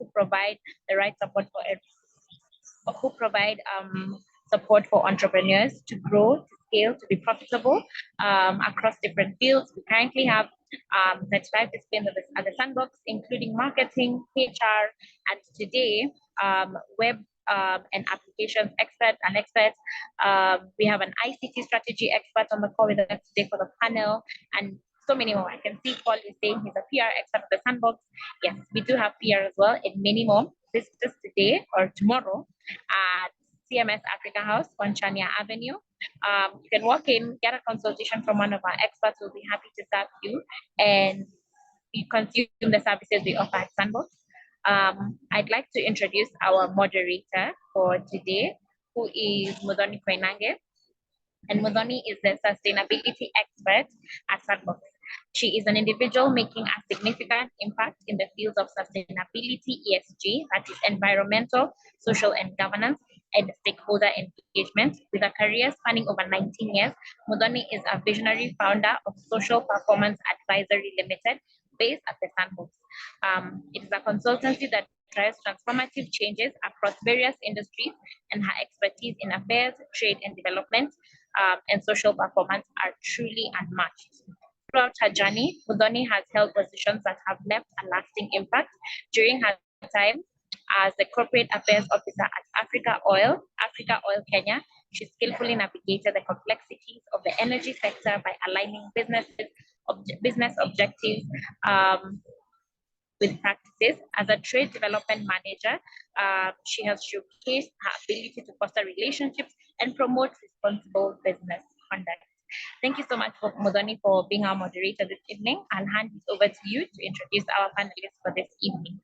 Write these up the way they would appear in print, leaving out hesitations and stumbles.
who provide the right support for support for entrepreneurs to grow, to scale, to be profitable across different fields. We currently have 35 disciplines at the Sandbox, including marketing, HR, and today web and applications experts. We have an ICT strategy expert on the call with us today for the panel, and so many more. I can see Paul is saying he's a PR expert at the Sandbox. Yes, we do have PR as well, and many more. This just today or tomorrow at CMS Africa House on Chania Avenue. You can walk in, get a consultation from one of our experts. We'll be happy to serve you, and you consume the services we offer at Sandbox. I'd like to introduce our moderator for today, who is Mudhoni Koinange. And Mudhoni is the sustainability expert at Sandbox. She is an individual making a significant impact in the fields of sustainability, ESG, that is environmental, social, and governance, and stakeholder engagement. With a career spanning over 19 years, Mudhoni is a visionary founder of Social Performance Advisory Limited, based at the Sandbox. It is a consultancy that drives transformative changes across various industries, and her expertise in affairs, trade and development, and social performance are truly unmatched. Throughout her journey, Mudhoni has held positions that have left a lasting impact. During her time as the Corporate Affairs Officer at Africa Oil Kenya, she skillfully navigated the complexities of the energy sector by aligning business objectives with practices. As a trade development manager, she has showcased her ability to foster relationships and promote responsible business conduct. Thank you so much, Mudhoni, for being our moderator this evening. I'll hand it over to you to introduce our panelists for this evening.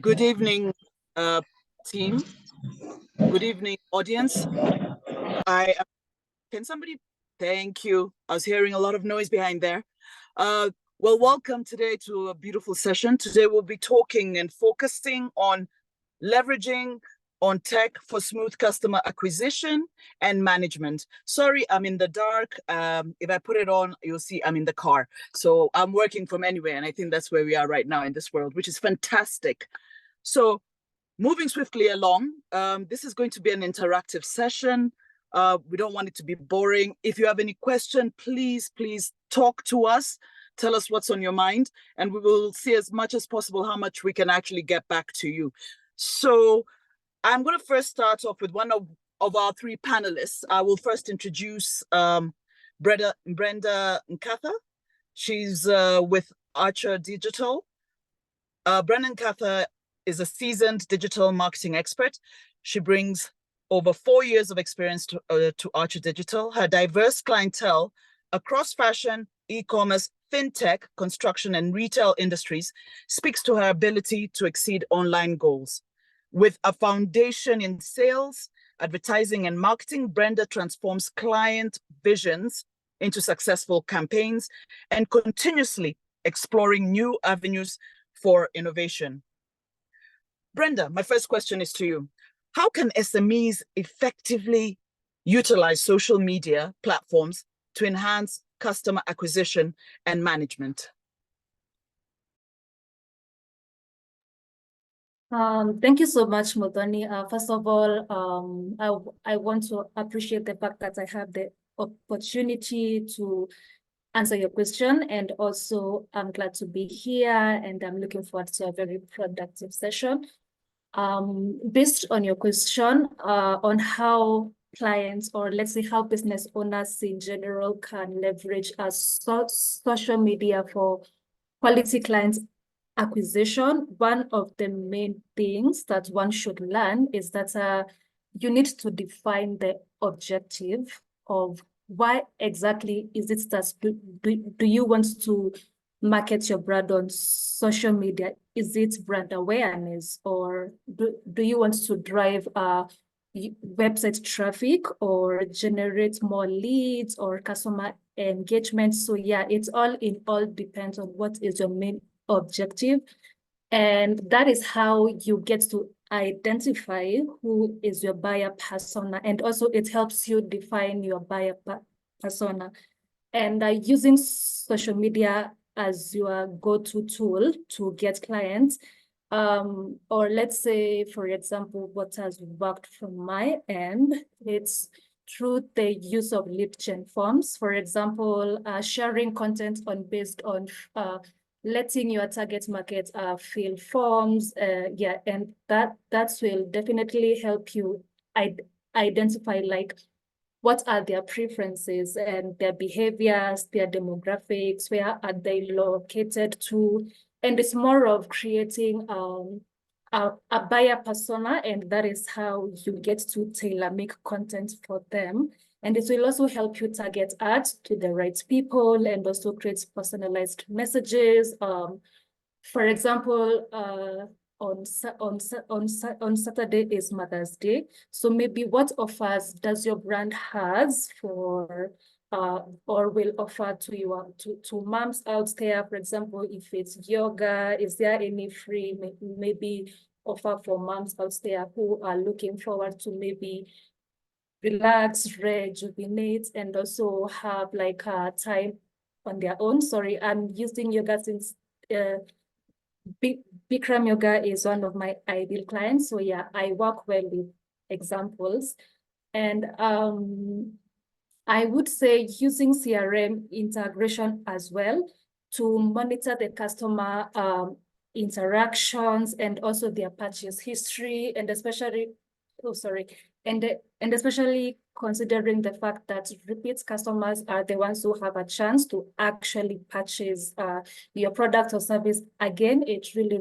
Good evening, team. Good evening, audience. Can somebody, thank you. I was hearing a lot of noise behind there. Well, welcome today to a beautiful session. Today we'll be talking and focusing on leveraging on tech for smooth customer acquisition and management. Sorry, I'm in the dark. If I put it on, you'll see I'm in the car. So I'm working from anywhere, and I think that's where we are right now in this world, which is fantastic. So moving swiftly along, this is going to be an interactive session. We don't want it to be boring. If you have any question, please talk to us. Tell us what's on your mind, and we will see as much as possible how much we can actually get back to you. So I'm going to first start off with one of our three panelists. I will first introduce Brenda Nkatha. She's with Archer Digital. Brenda Nkatha is a seasoned digital marketing expert. She brings over 4 years of experience to Archer Digital. Her diverse clientele across fashion, e-commerce, fintech, construction, and retail industries speaks to her ability to exceed online goals. With a foundation in sales, advertising, and marketing, Brenda transforms client visions into successful campaigns and continuously exploring new avenues for innovation. Brenda, my first question is to you. How can SMEs effectively utilize social media platforms to enhance customer acquisition and management? Thank you so much, Mudhoni. First of all, I want to appreciate the fact that I have the opportunity to answer your question, and also I'm glad to be here, and I'm looking forward to a very productive session. Based on your question on how clients, or let's say how business owners in general, can leverage social media for quality clients acquisition, one of the main things that one should learn is that you need to define the objective of why exactly is it that do you want to market your brand on social media? Is it brand awareness, or do you want to drive website traffic, or generate more leads, or customer engagement? So yeah, it's all depends on what is your main objective, and that is how you get to identify who is your buyer persona, and also it helps you define your buyer persona. And using social media as your go-to tool to get clients. Or let's say, for example, what has worked from my end, it's through the use of lead gen forms. For example, sharing content based on letting your target market fill forms. Yeah, and that will definitely help you identify like what are their preferences and their behaviors, their demographics, where are they located to. And it's more of creating a buyer persona, and that is how you get to tailor make content for them. And it will also help you target ads to the right people and also create personalized messages. For example, on Saturday is Mother's Day. So maybe what offers does your brand has for or will offer to your to moms out there? For example, if it's yoga, is there any free maybe offer for moms out there who are looking forward to maybe relax, rejuvenate, and also have like time on their own? Sorry, I'm using yoga since Bikram Yoga is one of my ideal clients. So yeah, I work well with examples. And I would say using CRM integration as well to monitor the customer interactions and also their purchase history, and especially, and especially considering the fact that repeat customers are the ones who have a chance to actually purchase your product or service again. It really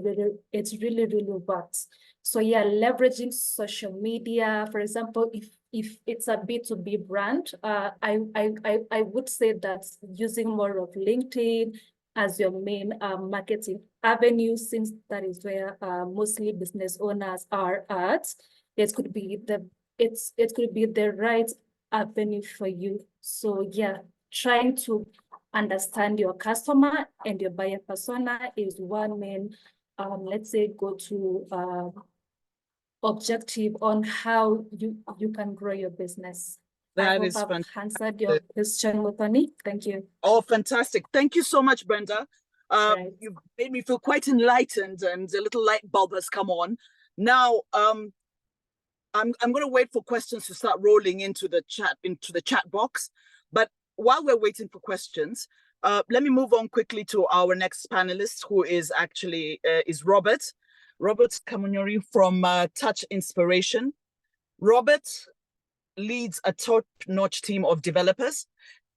works. So yeah, leveraging social media, for example, if it's a B2B brand, I would say that using more of LinkedIn as your main marketing avenue, since that is where mostly business owners are at, it could be the right avenue for you. So yeah, trying to understand your customer and your buyer persona is one main, let's say, go to objective on how you can grow your business. That I is hope I've fantastic. answered your question, Mutoni. Thank you. Oh, fantastic. Thank you so much, Brenda. Right. You've made me feel quite enlightened, and a little light bulb has come on. Now, I'm going to wait for questions to start rolling into the chat box. But while we're waiting for questions, let me move on quickly to our next panelist, who is actually is Robert Kamunyori from Touch Inspiration. Robert leads a top-notch team of developers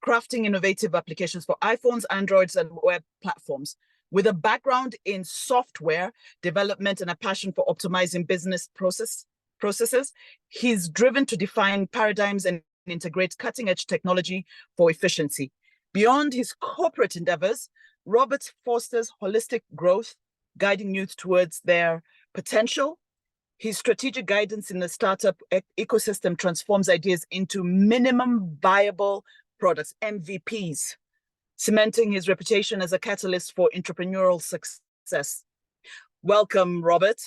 crafting innovative applications for iPhones, Androids, and web platforms. With a background in software development and a passion for optimizing business processes, he's driven to define paradigms and integrate cutting-edge technology for efficiency. Beyond his corporate endeavors, Robert fosters holistic growth, guiding youth towards their potential. His strategic guidance in the startup ecosystem transforms ideas into minimum viable products, MVPs, cementing his reputation as a catalyst for entrepreneurial success. Welcome, Robert.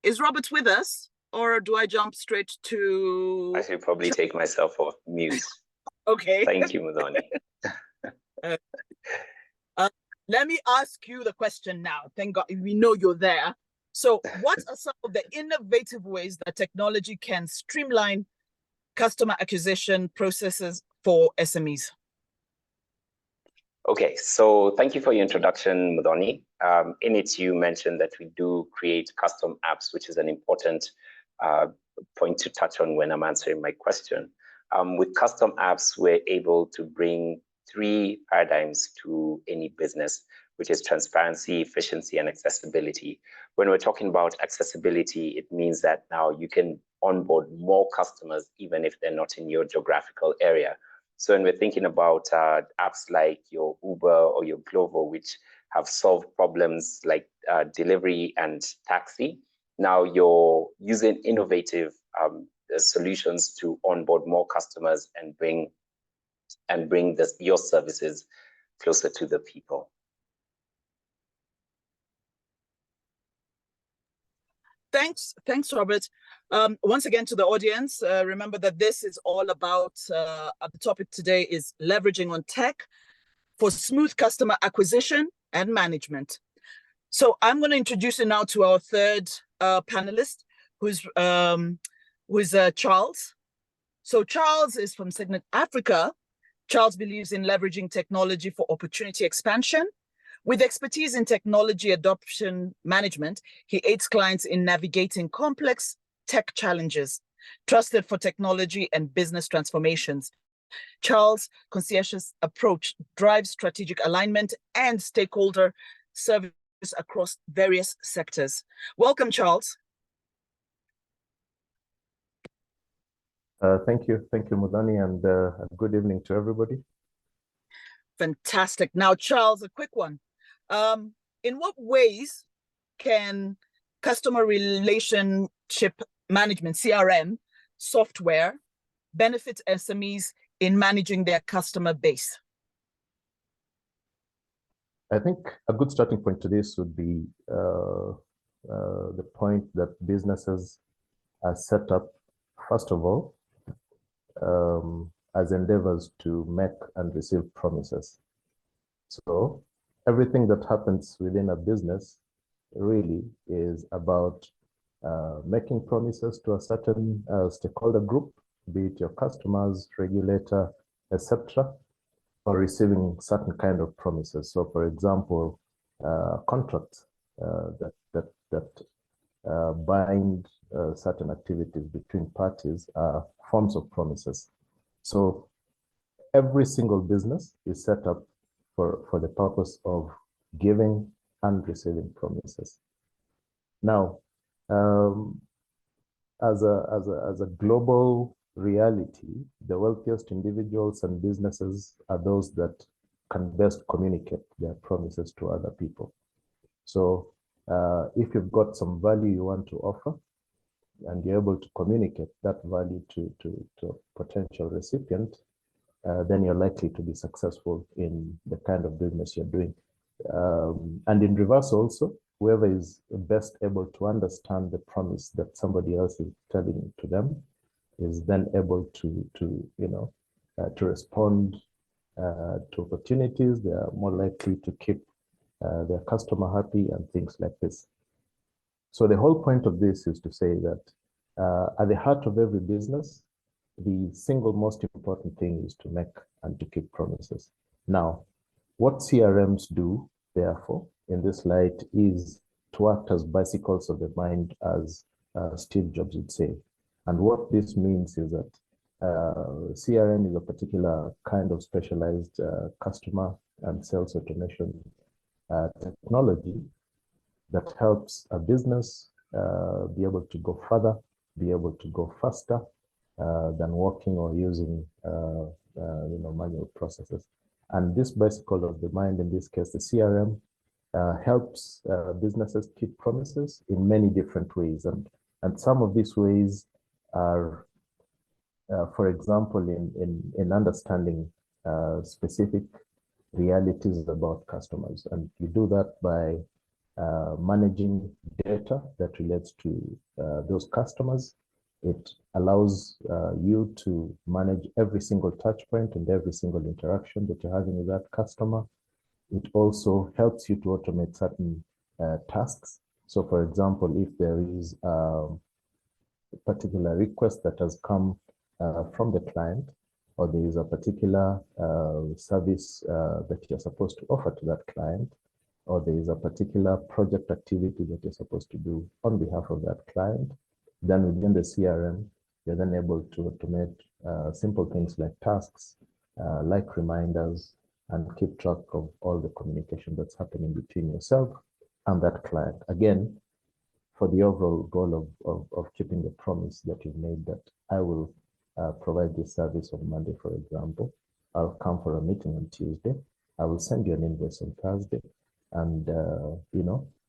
Is Robert with us, or do I jump straight to... I should probably take myself off mute. Okay. Thank you, Mudhoni. Let me ask you the question now. Thank God we know you're there. So what are some of the innovative ways that technology can streamline customer acquisition processes for SMEs? Okay, so thank you for your introduction, Mudhoni. In it, you mentioned that we do create custom apps, which is an important point to touch on when I'm answering my question. With custom apps, we're able to bring 3 paradigms to any business, which is transparency, efficiency, and accessibility. When we're talking about accessibility, it means that now you can onboard more customers, even if they're not in your geographical area. So when we're thinking about apps like your Uber or your Glovo, which have solved problems like delivery and taxi, now you're using innovative solutions to onboard more customers and bring your services closer to the people. Thanks, Robert. Once again to the audience, remember that this is all about, the topic today is leveraging on tech for smooth customer acquisition and management. So I'm going to introduce you now to our third panelist, who's Charles. So Charles is from Signet Africa. Charles believes in leveraging technology for opportunity expansion. With expertise in technology adoption management, he aids clients in navigating complex tech challenges. Trusted for technology and business transformations, Charles' conscientious approach drives strategic alignment and stakeholder service across various sectors. Welcome, Charles. Thank you, Mudhani, and good evening to everybody. Fantastic. Now, Charles, a quick one. In what ways can customer relationship management, CRM, software benefit SMEs in managing their customer base? I think a good starting point to this would be the point that businesses are set up, first of all, as endeavors to make and receive promises. So everything that happens within a business really is about making promises to a certain stakeholder group, be it your customers, regulator, etc., or receiving certain kind of promises. So, for example, contracts that bind certain activities between parties are forms of promises. So every single business is set up for the purpose of giving and receiving promises. Now, as a global reality, the wealthiest individuals and businesses are those that can best communicate their promises to other people. So if you've got some value you want to offer and you're able to communicate that value to a potential recipient, then you're likely to be successful in the kind of business you're doing. And in reverse also, whoever is best able to understand the promise that somebody else is telling to them is then able to respond to opportunities. They are more likely to keep their customer happy and things like this. So the whole point of this is to say that at the heart of every business, the single most important thing is to make and to keep promises. Now, what CRMs do, therefore, in this light is to act as bicycles of the mind, as Steve Jobs would say. And what this means is that CRM is a particular kind of specialized customer and sales automation technology that helps a business be able to go further, be able to go faster than working or using manual processes. And this bicycle of the mind, in this case, the CRM, helps businesses keep promises in many different ways. And some of these ways are, for example, in understanding specific realities about customers. And you do that by managing data that relates to those customers. It allows you to manage every single touch point and every single interaction that you're having with that customer. It also helps you to automate certain tasks. So, for example, if there is a particular request that has come from the client, or there is a particular service that you're supposed to offer to that client, or there is a particular project activity that you're supposed to do on behalf of that client, then within the CRM, you're then able to automate simple things like tasks, like reminders, and keep track of all the communication that's happening between yourself and that client. Again, for the overall goal of keeping the promise that you've made that I will provide this service on Monday, for example. I'll come for a meeting on Tuesday. I will send you an invoice on Thursday. And,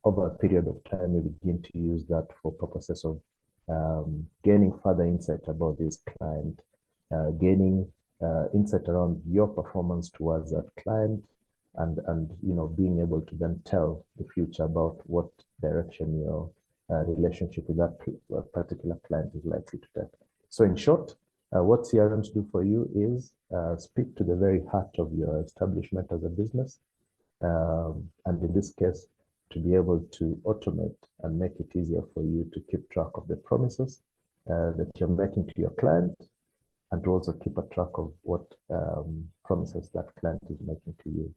over a period of time, you begin to use that for purposes of gaining further insight about this client, gaining insight around your performance towards that client, and being able to then tell the future about what direction relationship with that particular client is likely to take. So in short, what CRMs do for you is speak to the very heart of your establishment as a business. And in this case, to be able to automate and make it easier for you to keep track of the promises that you're making to your client, and to also keep a track of what promises that client is making to you.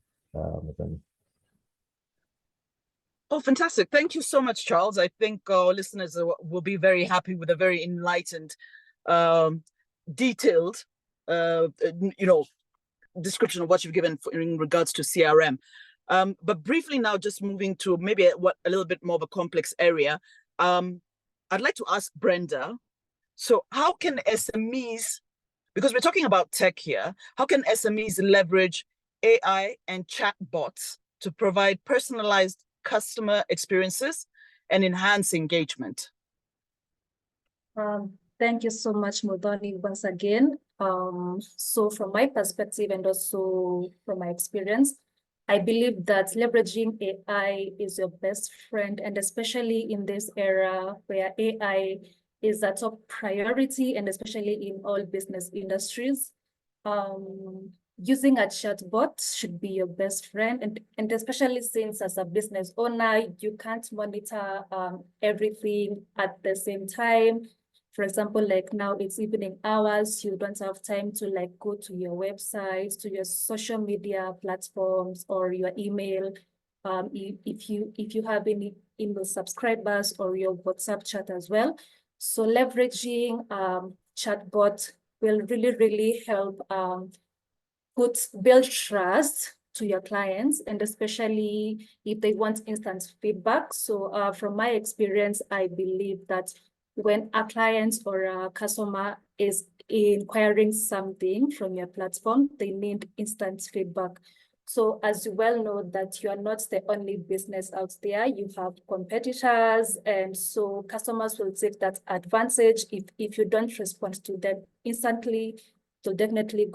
Oh, fantastic. Thank you so much, Charles. I think our listeners will be very happy with a very enlightened, detailed, description of what you've given in regards to CRM. But briefly now, just moving to maybe a little bit more of a complex area, I'd like to ask Brenda, so how can SMEs, because we're talking about tech here, how can SMEs leverage AI and chatbots to provide personalized customer experiences and enhance engagement? Thank you so much, Muthoni, once again. So from my perspective and also from my experience, I believe that leveraging AI is your best friend, and especially in this era where AI is a top priority, and especially in all business industries. Using a chatbot should be your best friend, and especially since as a business owner, you can't monitor everything at the same time. For example, like now it's evening hours, you don't have time to like go to your website, to your social media platforms or your email. If you have any email subscribers or your WhatsApp chat as well. So leveraging chatbot will really help build trust to your clients, and especially if they want instant feedback. So from my experience, I believe that when a client or a customer is inquiring something from your platform, they need instant feedback. So as you well know that you are not the only business out there, you have competitors, and so customers will take that advantage. If you don't respond to them instantly, they'll definitely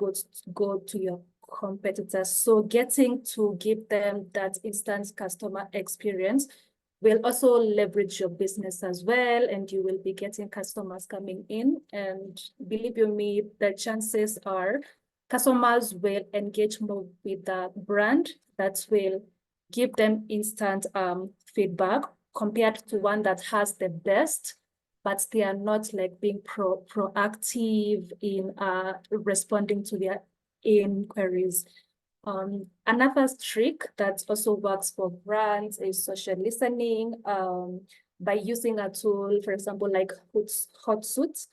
go to your competitors. So getting to give them that instant customer experience will also leverage your business as well, and you will be getting customers coming in. And believe you me, the chances are customers will engage more with the brand that will give them instant feedback compared to one that has the best, but they are not like being proactive in responding to their inquiries. Another trick that also works for brands is social listening, by using a tool, for example, like Hotsuite,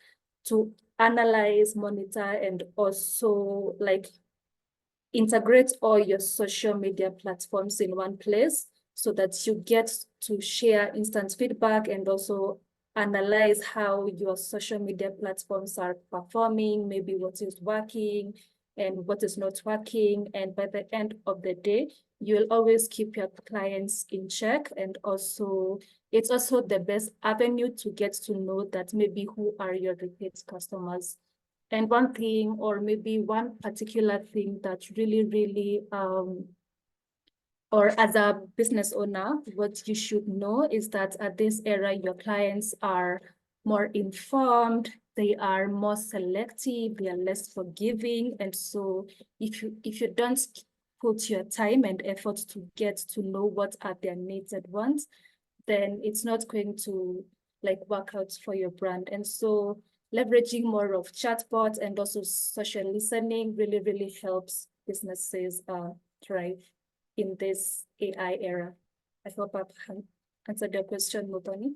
to analyze, monitor, and also like integrate all your social media platforms in one place so that you get to share instant feedback and also analyze how your social media platforms are performing, maybe what is working and what is not working. And by the end of the day, you'll always keep your clients in check. And also, it's also the best avenue to get to know that maybe who are your repeat customers. And one thing, or maybe one particular thing that really, or as a business owner, what you should know is that at this era, your clients are more informed, they are more selective, they are less forgiving. And so if you don't put your time and effort to get to know what are their needs at once, then it's not going to like work out for your brand. And so leveraging more of chatbots and also social listening really helps businesses thrive in this AI era. I hope I've answered your question, Muthoni.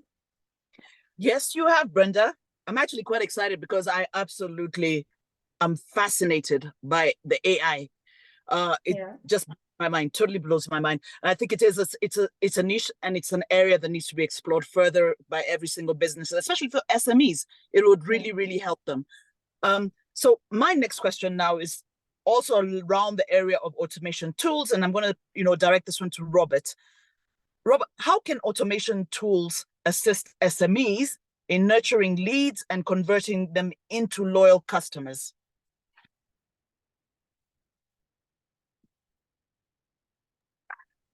Yes, you have, Brenda. I'm actually quite excited because I absolutely am fascinated by the AI. It just my mind, totally blows my mind. And I think it's a niche, and it's an area that needs to be explored further by every single business, especially for SMEs. It would really help them. So my next question now is also around the area of automation tools, and I'm going to direct this one to Robert. Robert, how can automation tools assist SMEs in nurturing leads and converting them into loyal customers?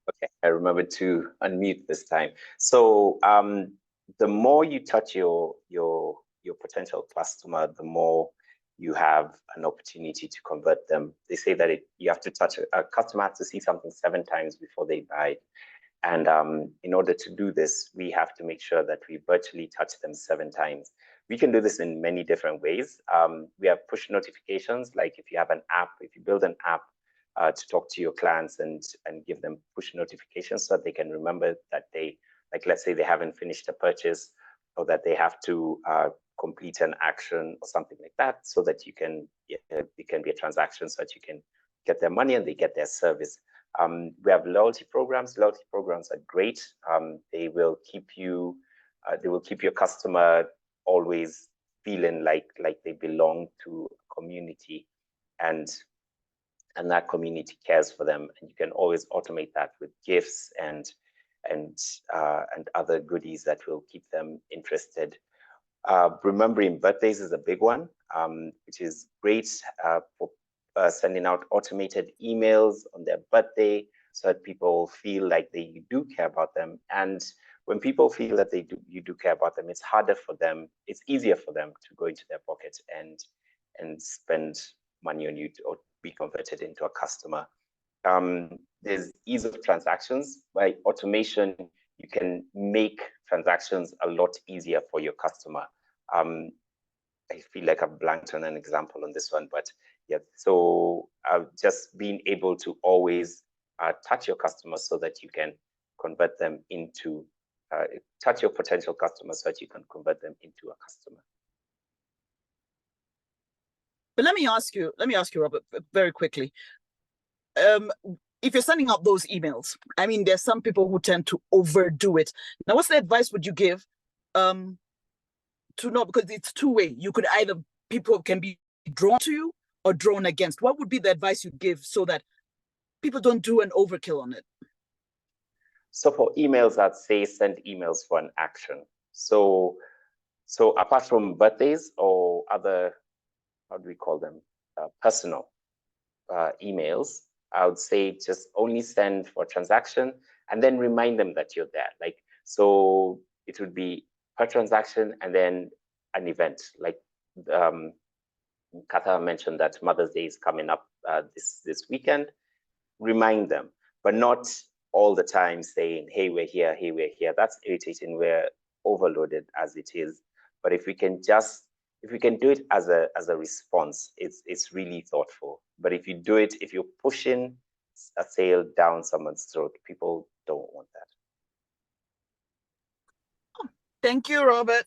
Okay, I remember to unmute this time. So the more you touch your potential customer, the more you have an opportunity to convert them. They say that you have to touch a customer has to see something 7 times before they buy. And in order to do this, we have to make sure that we virtually touch them 7 times. We can do this in many different ways. We have push notifications, like if you have an app, if you build an app to talk to your clients and give them push notifications so that they can remember that they, like let's say they haven't finished a purchase or that they have to complete an action or something like that, so that it can be a transaction so that you can get their money and they get their service. We have loyalty programs. Loyalty programs are great. They will keep you, they will keep your customer always feeling like they belong to a community, and that community cares for them. And you can always automate that with gifts and other goodies that will keep them interested. Remembering birthdays is a big one, which is great for sending out automated emails on their birthday so that people feel like you do care about them. And when people feel that you do care about them, it's harder for them, it's easier for them to go into their pocket and spend money on you or be converted into a customer. There's ease of transactions. By automation, you can make transactions a lot easier for your customer. I feel like I've blanked on an example on this one, but yeah, so just being able to always touch your customers so that you can convert them into, touch your potential customers so that you can convert them into a customer. But let me ask you, Robert, very quickly. If you're sending out those emails, I mean, there's some people who tend to overdo it. Now, what's the advice would you give to know, because it's two-way. You could either, people can be drawn to you or drawn against. What would be the advice you give so that people don't do an overkill on it? So for emails, I'd say send emails for an action. So apart from birthdays or other, how do we call them, personal emails, I would say just only send for transaction and then remind them that you're there. Like, so it would be per transaction and then an event. Like Katha mentioned that Mother's Day is coming up this weekend. Remind them, but not all the time saying, hey, we're here, hey, we're here. That's irritating. We're overloaded as it is. But if we can do it as a response, it's really thoughtful. But if you do it, if you're pushing a sale down someone's throat, people don't want that. Thank you, Robert.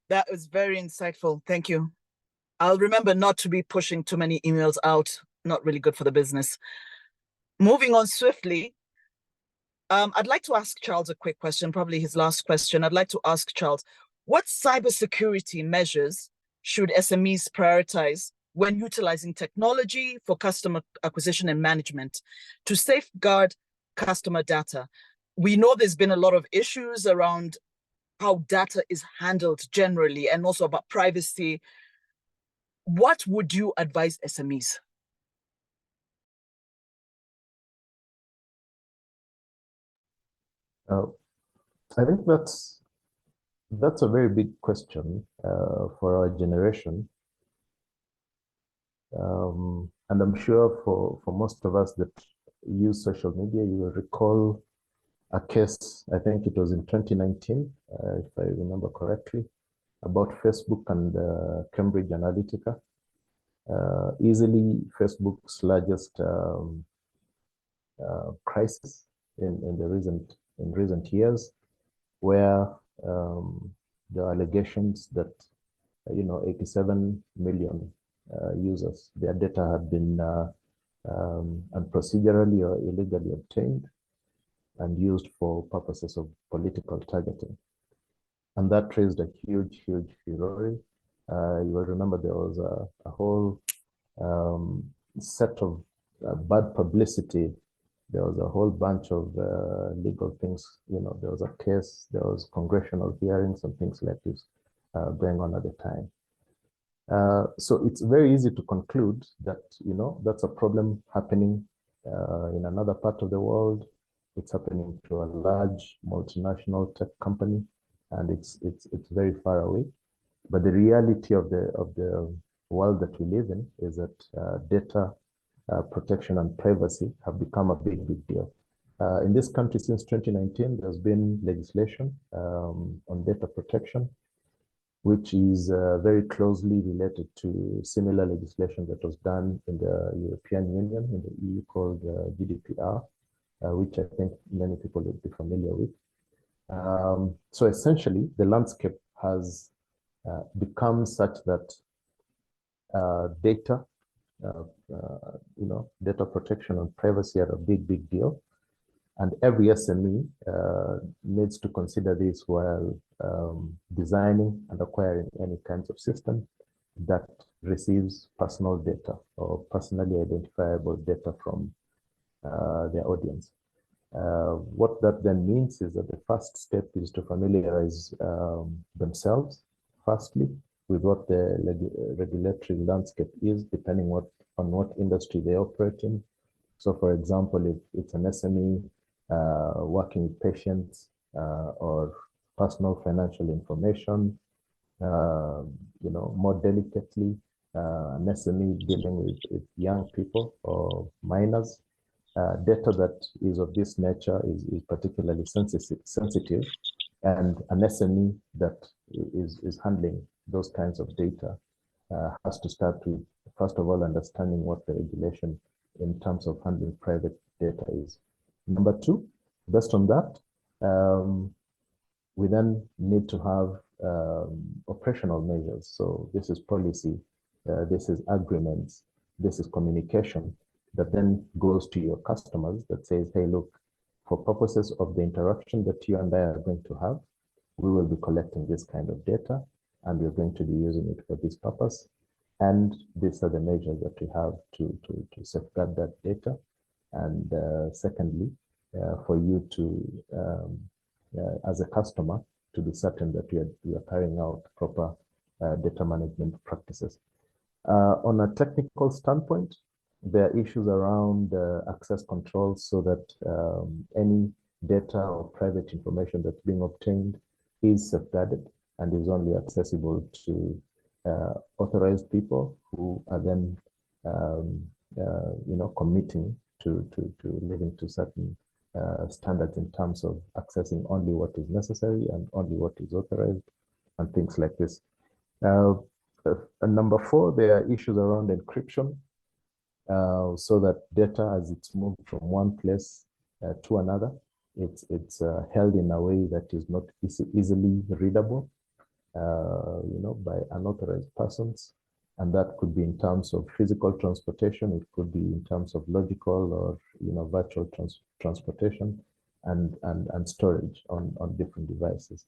That was very insightful. Thank you. I'll remember not to be pushing too many emails out. Not really good for the business. Moving on swiftly, I'd like to ask Charles a quick question, probably his last question. I'd like to ask Charles, what cybersecurity measures should SMEs prioritize when utilizing technology for customer acquisition and management to safeguard customer data? We know there's been a lot of issues around how data is handled generally and also about privacy. What would you advise SMEs? I think that's a very big question for our generation. And I'm sure for most of us that use social media, you will recall a case, I think it was in 2019, if I remember correctly, about Facebook and Cambridge Analytica. Easily Facebook's largest crisis in recent years, where there are allegations that 87 million users, their data had been unprocedurally or illegally obtained and used for purposes of political targeting. And that raised a huge furore. You will remember there was a whole set of bad publicity. There was a whole bunch of legal things. There was a case, there was congressional hearings and things like this going on at the time. So it's very easy to conclude that, that's a problem happening in another part of the world. It's happening to a large multinational tech company. and it's very far away. But the reality of the world that we live in is that data protection and privacy have become a big deal. In this country, since 2019, there's been legislation on data protection, which is very closely related to similar legislation that was done in the European Union, in the EU, called GDPR, which I think many people would be familiar with. So essentially, the landscape has become such that data, data protection and privacy are a big deal. And every SME needs to consider this while designing and acquiring any kinds of system that receives personal data or personally identifiable data from their audience. What that then means is that the first step is to familiarize themselves, firstly, with what the regulatory landscape is, depending on what industry they operate in. So, for example, if it's an SME working with patients or personal financial information, more delicately, an SME dealing with young people or minors, data that is of this nature is particularly sensitive, and an SME that is handling those kinds of data has to start with, first of all, understanding what the regulation in terms of handling private data is. Number two, based on that, we then need to have operational measures. So this is policy, this is agreements, this is communication that then goes to your customers that says, hey, look, for purposes of the interaction that you and I are going to have, we will be collecting this kind of data and we're going to be using it for this purpose. And these are the measures that we have to safeguard that data. And secondly, for you to, as a customer, to be certain that you are carrying out proper data management practices. On a technical standpoint, there are issues around access control so that any data or private information that's being obtained is safeguarded and is only accessible to authorized people who are then, committing to living to certain standards in terms of accessing only what is necessary and only what is authorized and things like this. And number four, there are issues around encryption, so that data, as it's moved from one place to another, it's held in a way that is not easily readable, by unauthorized persons. And that could be in terms of physical transportation, it could be in terms of logical or virtual transportation and storage on different devices.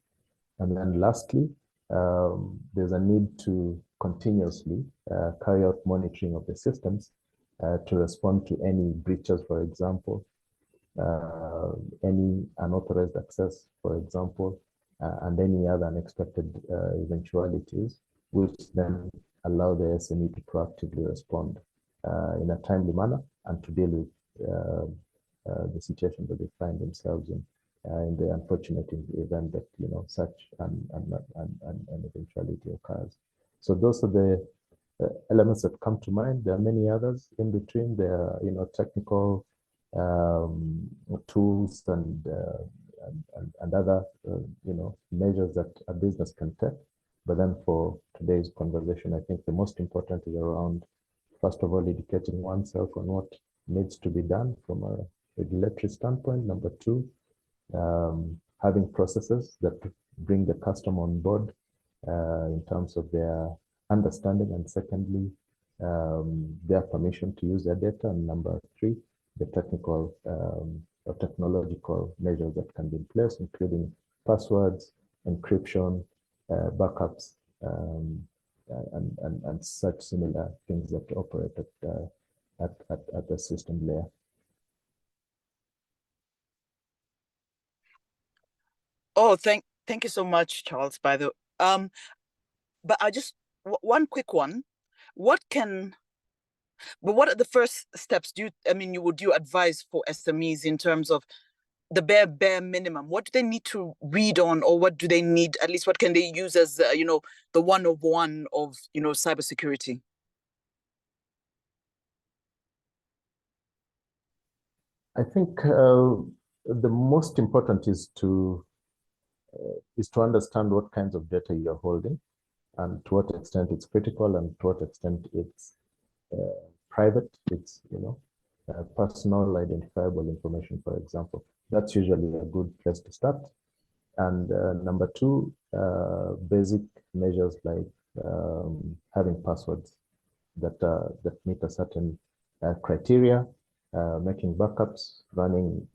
And then lastly, there's a need to continuously carry out monitoring of the systems to respond to any breaches, for example, any unauthorized access, for example, and any other unexpected eventualities, which then allow the SME to proactively respond in a timely manner and to deal with the situation that they find themselves in the unfortunate event that such an eventuality occurs. So those are the elements that come to mind. There are many others in between. There are technical tools and other measures that a business can take. But then for today's conversation, I think the most important is around, first of all, educating oneself on what needs to be done from a regulatory standpoint. Number two, having processes that bring the customer on board in terms of their understanding, and secondly, their permission to use their data. And number three, the technical or technological measures that can be in place, including passwords, encryption, backups, and such similar things that operate at the system layer. Oh, thank you so much, Charles. By the but I just one quick one. What are the first steps would you advise for SMEs in terms of the bare minimum? What do they need to read on, or what do they need, at least what can they use as, the 101 of, cybersecurity? I think the most important is to understand what kinds of data you're holding and to what extent it's critical and to what extent it's private, it's, personal identifiable information, for example. That's usually a good place to start. And number two, basic measures like having passwords that meet a certain criteria, making backups, running,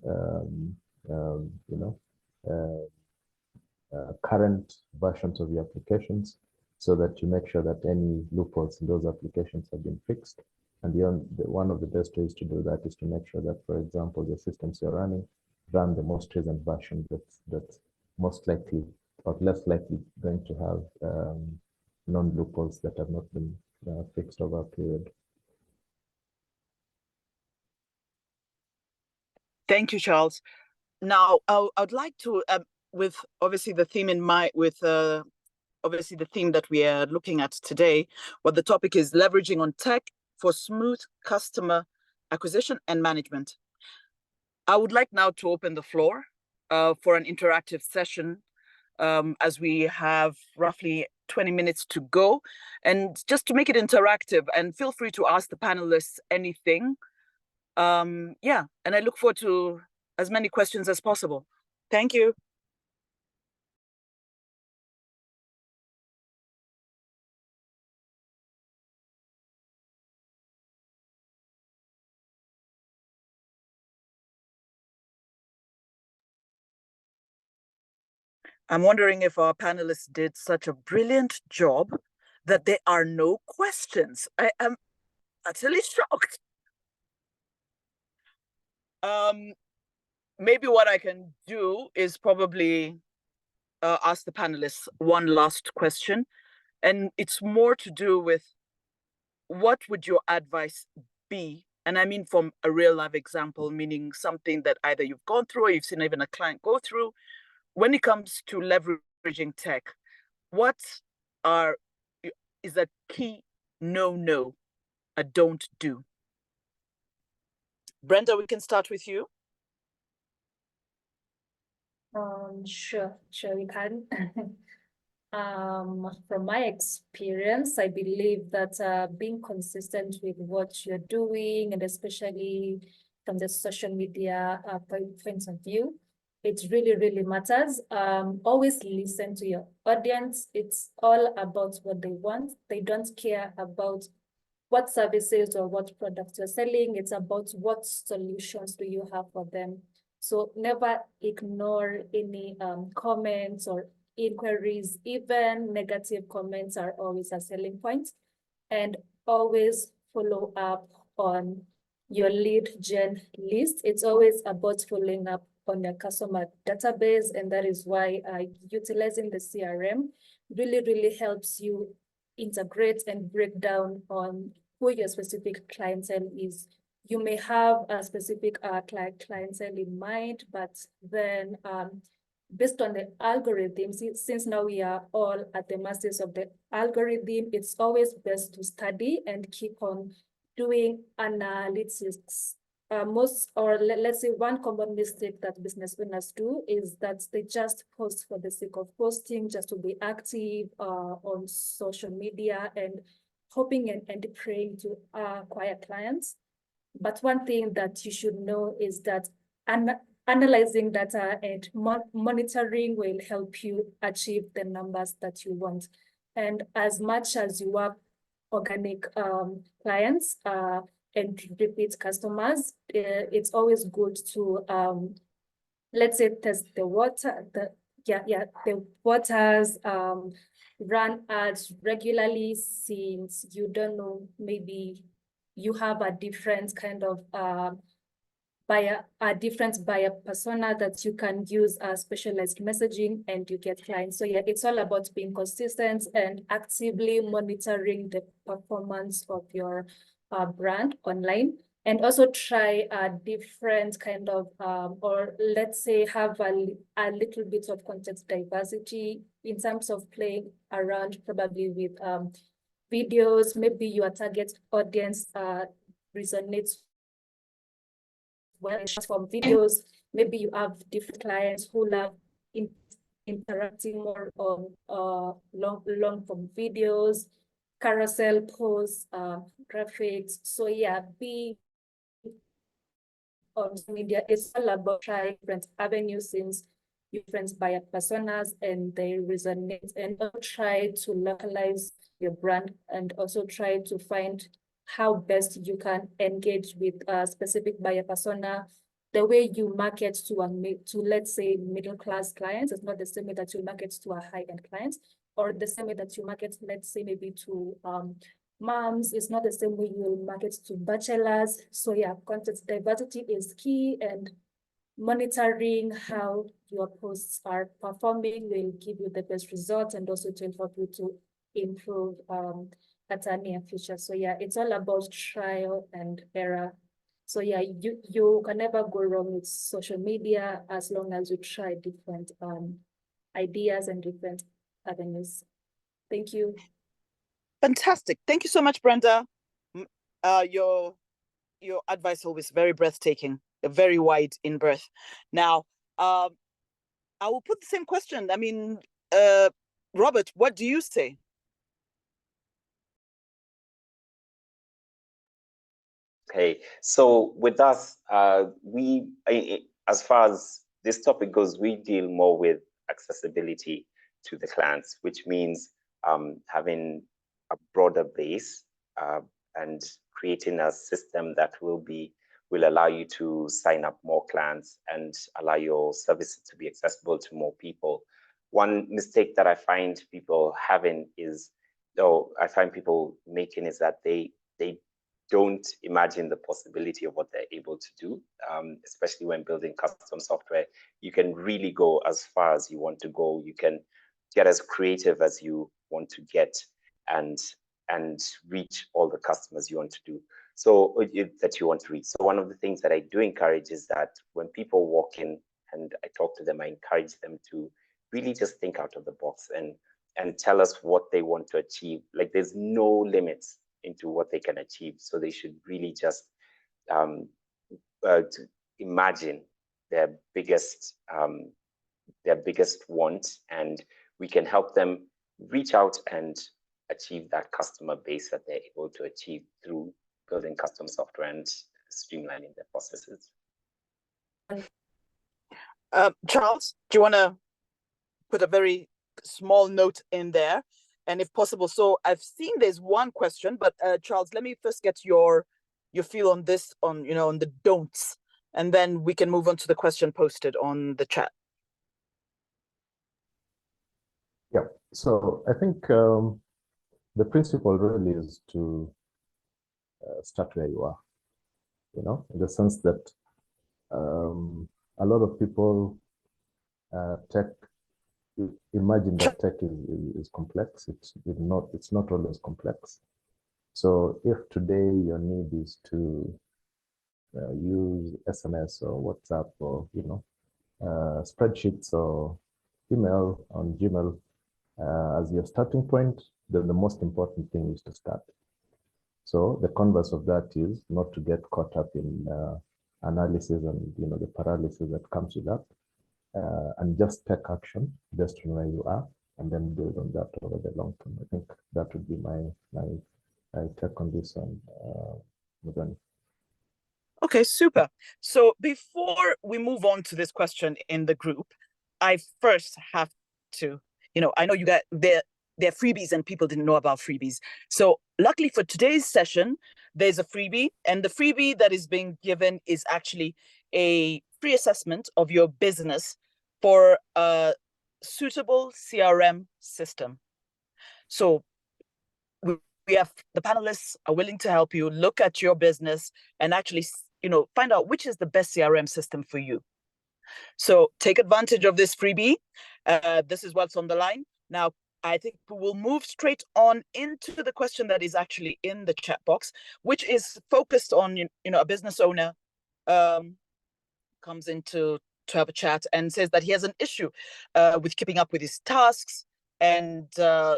current versions of your applications, so that you make sure that any loopholes in those applications have been fixed. And one of the best ways to do that is to make sure that, for example, the systems you're running run the most recent version that's most likely or less likely going to have non-loopholes that have not been fixed over a period. Thank you, Charles. Now, I'd like to, with obviously the theme in mind, with obviously the theme that we are looking at today, what the topic is leveraging on tech for smooth customer acquisition and management. I would like now to open the floor for an interactive session, as we have roughly 20 minutes to go. And just to make it interactive, and feel free to ask the panelists anything. And I look forward to as many questions as possible. Thank you. I'm wondering if our panelists did such a brilliant job that there are no questions. I am utterly shocked. Maybe what I can do is probably ask the panelists one last question, and it's more to do with what would your advice be? And I mean from a real life example, meaning something that either you've gone through or you've seen even a client go through. When it comes to leveraging tech, what is a key no, a don't do? Brenda, we can start with you. Sure, we can. From my experience, I believe that being consistent with what you're doing, and especially from the social media point of view, it really, really matters. Always listen to your audience. It's all about what they want. They don't care about what services or what products you're selling. It's about what solutions do you have for them. So never ignore any comments or inquiries. Even negative comments are always a selling point. And always follow up on your lead gen list. It's always about following up on your customer database. And that is why utilizing the CRM really, really helps you integrate and break down on who your specific clientele is. You may have a specific clientele in mind, but then based on the algorithm, since now we are all at the masters of the algorithm, it's always best to study and keep on doing analytics. Let's say one common mistake that business owners do is that they just post for the sake of posting, just to be active on social media and hoping and praying to acquire clients. But one thing that you should know is that analyzing data and monitoring will help you achieve the numbers that you want. And as much as you have organic clients and repeat customers, it's always good to, let's say, test the waters, run ads regularly, since you don't know, maybe you have a different kind of different buyer persona that you can use specialized messaging and you get clients. So yeah, it's all about being consistent and actively monitoring the performance of your brand online. and also try a different kind of, or let's say have a little bit of context diversity in terms of playing around probably with videos. Maybe your target audience resonates well from videos. Maybe you have different clients who love interacting more on long form videos, carousel posts, graphics. So yeah, be on social media. It's all about trying different avenues since different buyer personas and they resonate, and try to localize your brand and also try to find how best you can engage with a specific buyer persona. The way you market to let's say middle class clients is not the same way that you market to a high-end client, or the same way that you market, let's say maybe to moms. Is not the same way you market to bachelors. So yeah, content diversity is key, and monitoring how your posts are performing will give you the best results, and also to help you to improve at a near future. So yeah, it's all about trial and error. So yeah, you can never go wrong with social media as long as you try different ideas and different avenues. Thank you. Fantastic. Thank you so much, Brenda. Your advice always very breathtaking, very wide in breadth. Now, I will put the same question. I mean, Robert, what do you say? Okay, so with us, as far as this topic goes, we deal more with accessibility to the clients, which means having a broader base and creating a system that will allow you to sign up more clients and allow your services to be accessible to more people. One mistake that I find people having is, is that they don't imagine the possibility of what they're able to do, especially when building custom software. You can really go as far as you want to go. You can get as creative as you want to get and reach all the customers you want to do. So that you want to reach. So one of the things that I do encourage is that when people walk in and I talk to them, I encourage them to really just think out of the box and tell us what they want to achieve. Like, there's no limits into what they can achieve. So they should really just imagine their biggest want, and we can help them reach out and achieve that customer base that they're able to achieve through building custom software and streamlining their processes. Charles, do you want to put a very small note in there? And if possible, so I've seen there's one question, but Charles, let me first get your feel on this, on the don'ts, and then we can move on to the question posted on the chat. Yeah, so I think the principle really is to start where you are, in the sense that a lot of people imagine that tech is complex. It's not always complex. So if today your need is to use SMS or WhatsApp or spreadsheets or email on Gmail as your starting point, then the most important thing is to start. So the converse of that is not to get caught up in analysis and the paralysis that comes with that. And just take action based on where you are, and then build on that over the long term. I think that would be my take on this one, Mudhoni. Okay, super. So before we move on to this question in the group, I first have to, I know you got there are freebies and people didn't know about freebies. So luckily for today's session, there's a freebie, and the freebie that is being given is actually a free assessment of your business for a suitable CRM system. So we have, the panelists are willing to help you look at your business and actually, find out which is the best CRM system for you. So take advantage of this freebie. This is what's on the line. Now, I think we'll move straight on into the question that is actually in the chat box, which is focused on, a business owner comes into to have a chat and says that he has an issue with keeping up with his tasks and so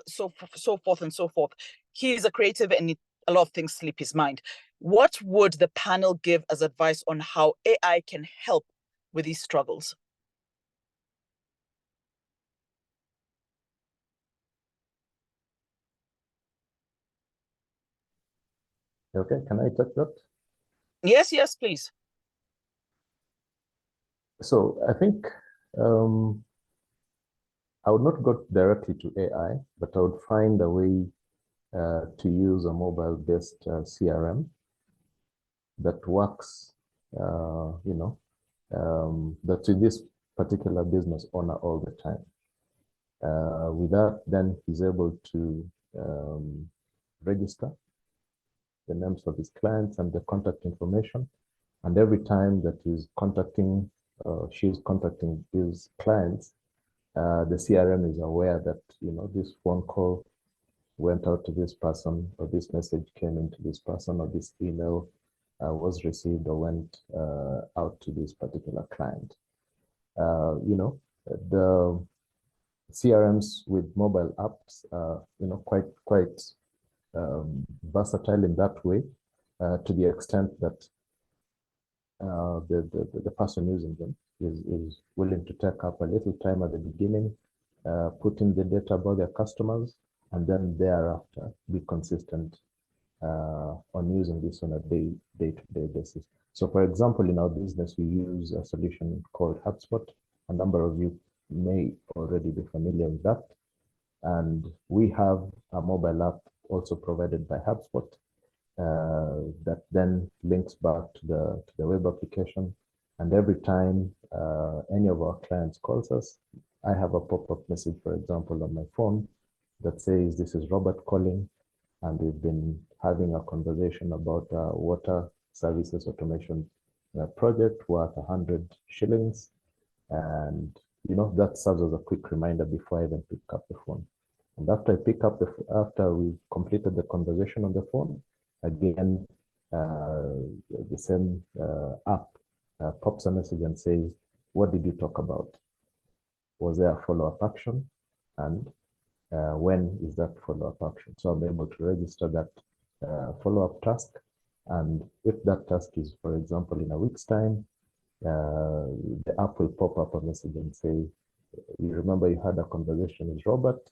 forth and so forth. He is a creative and a lot of things slip his mind. What would the panel give as advice on how AI can help with these struggles? Okay, can I touch that? Yes, please. So I think I would not go directly to AI, but I would find a way to use a mobile-based CRM that works, that's with this particular business owner all the time. With that, then he's able to register the names of his clients and the contact information. And every time that he's contacting, she's contacting his clients, the CRM is aware that, this phone call went out to this person, or this message came into this person, or this email was received or went out to this particular client. The CRMs with mobile apps are, quite versatile in that way, to the extent that the person using them is willing to take up a little time at the beginning, put in the data about their customers, and then thereafter be consistent on using this on a day-to-day basis. So for example, in our business, we use a solution called HubSpot. A number of you may already be familiar with that. And we have a mobile app also provided by HubSpot that then links back to the web application. And every time any of our clients calls us, I have a pop-up message, for example, on my phone that says, "This is Robert calling, and we've been having a conversation about a water services automation project worth 100 shillings. And, that serves as a quick reminder before I even pick up the phone. And after I pick up after we've completed the conversation on the phone, again, the same app pops a message and says, "What did you talk about? Was there a follow-up action? And when is that follow-up action?" So I'm able to register that follow-up task. And if that task is, for example, in a week's time, the app will pop up a message and say, "You remember you had a conversation with Robert?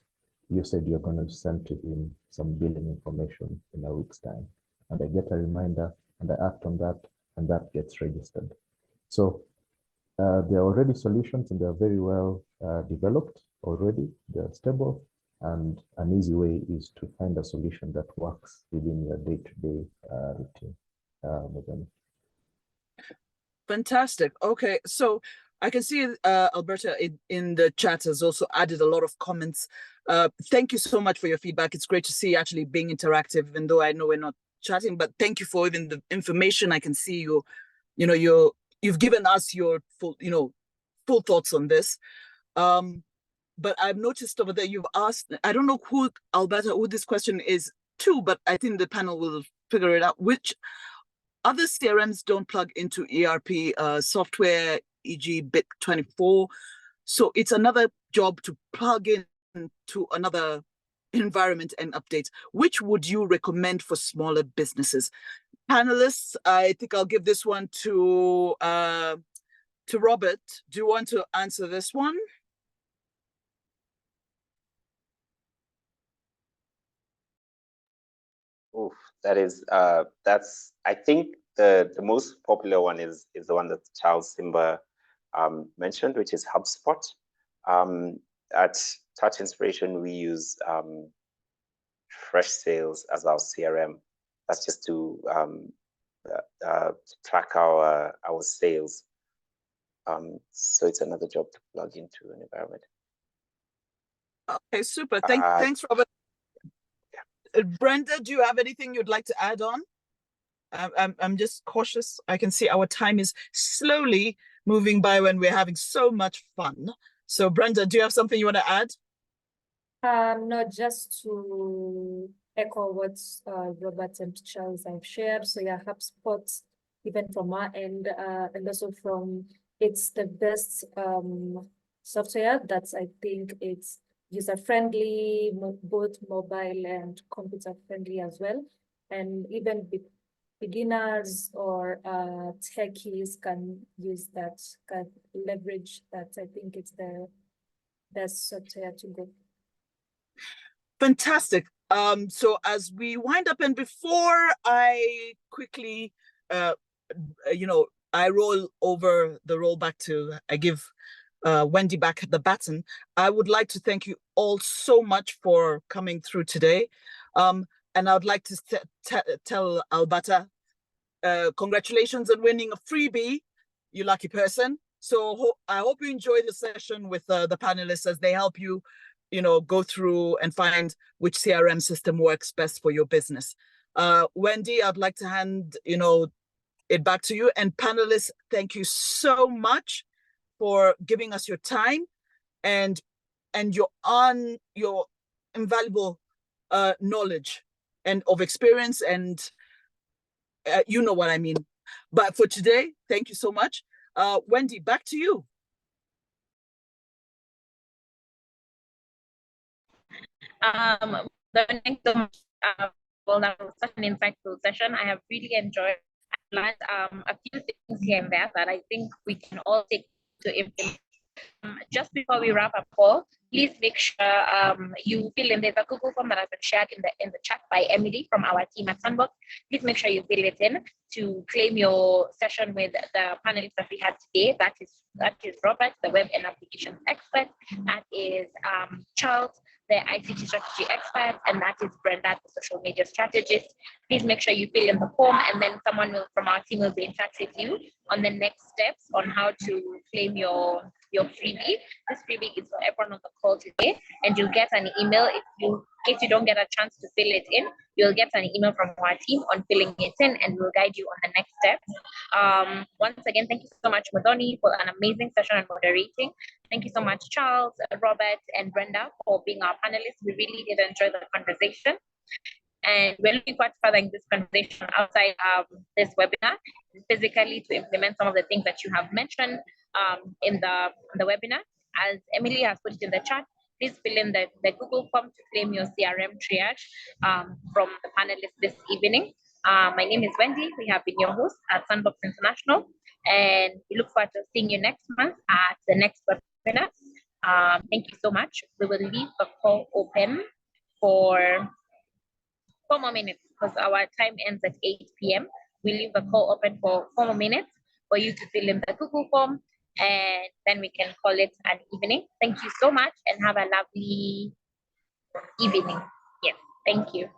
You said you're going to send to him some billing information in a week's time." And I get a reminder and I act on that, and that gets registered. So there are already solutions, and they're very well developed already. They're stable, and an easy way is to find a solution that works within your day-to-day routine. Fantastic. Okay, so I can see Alberta in the chat has also added a lot of comments. Thank you so much for your feedback. It's great to see actually being interactive, even though I know we're not chatting, but thank you for even the information. I can see you've given us your full thoughts on this. But I've noticed over there you've asked, I don't know who, Alberta, who this question is to, but I think the panel will figure it out. Which other CRMs don't plug into ERP software, e.g. Bit24. So it's another job to plug in to another environment and update. Which would you recommend for smaller businesses? Panelists, I think I'll give this one to Robert. Do you want to answer this one? Oof, that's I think the most popular one is the one that Charles Simba mentioned, which is HubSpot. At Touch Inspiration, we use Fresh Sales as our CRM. That's just to track our sales. So it's another job to plug into an environment. Okay, super. Thanks, Robert. Brenda, do you have anything you'd like to add on? I'm just cautious. I can see our time is slowly moving by when we're having so much fun. So Brenda, do you have something you want to add? No, just to echo what Robert and Charles have shared. So yeah, HubSpot, even from our end, and also from, it's the best software that I think it's user-friendly, both mobile and computer-friendly as well. And even beginners or techies can use that, can leverage that. I think it's the best software to go. Fantastic. So as we wind up, and before I quickly, I roll over the roll back to, I give Wendy back the baton, I would like to thank you all so much for coming through today. And I would like to tell Alberta, congratulations on winning a freebie, you lucky person. So I hope you enjoy the session with the panelists as they help you, go through and find which CRM system works best for your business. Wendy, I'd like to hand, it back to you. And panelists, thank you so much for giving us your time and your invaluable knowledge and of experience, and you know what I mean. But for today, thank you so much. Wendy, back to you. Thanks so much. Well, that was such an insightful session. I have really enjoyed. I've learned a few things here and there that I think we can all take to implement. Just before we wrap up, Paul, please make sure you fill in. There's a Google form that has been shared in the chat by Emily from our team at Sandbox. Please make sure you fill it in to claim your session with the panelists that we had today. That is Robert, the web and applications expert. That is Charles, the ICT strategy expert, and that is Brenda, the social media strategist. Please make sure you fill in the form, and then someone from our team will be in touch with you on the next steps on how to claim your freebie. This freebie is for everyone on the call today, and you'll get an email in case you don't get a chance to fill it in. You'll get an email from our team on filling it in, and we'll guide you on the next steps. Once again, thank you so much, Madoni, for an amazing session and moderating. Thank you so much, Charles, Robert, and Brenda, for being our panelists. We really did enjoy the conversation. And we're looking forward to furthering this conversation outside this webinar, physically, to implement some of the things that you have mentioned in the webinar. As Emily has put it in the chat, please fill in the Google form to claim your CRM triage from the panelists this evening. My name is Wendy. We have been your hosts at Sandbox International, and we look forward to seeing you next month at the next webinar. Thank you so much. We will leave the call open for 4 more minutes because our time ends at 8 p.m. We leave the call open for 4 more minutes for you to fill in the Google form, and then we can call it an evening. Thank you so much and have a lovely evening. Yes, thank you.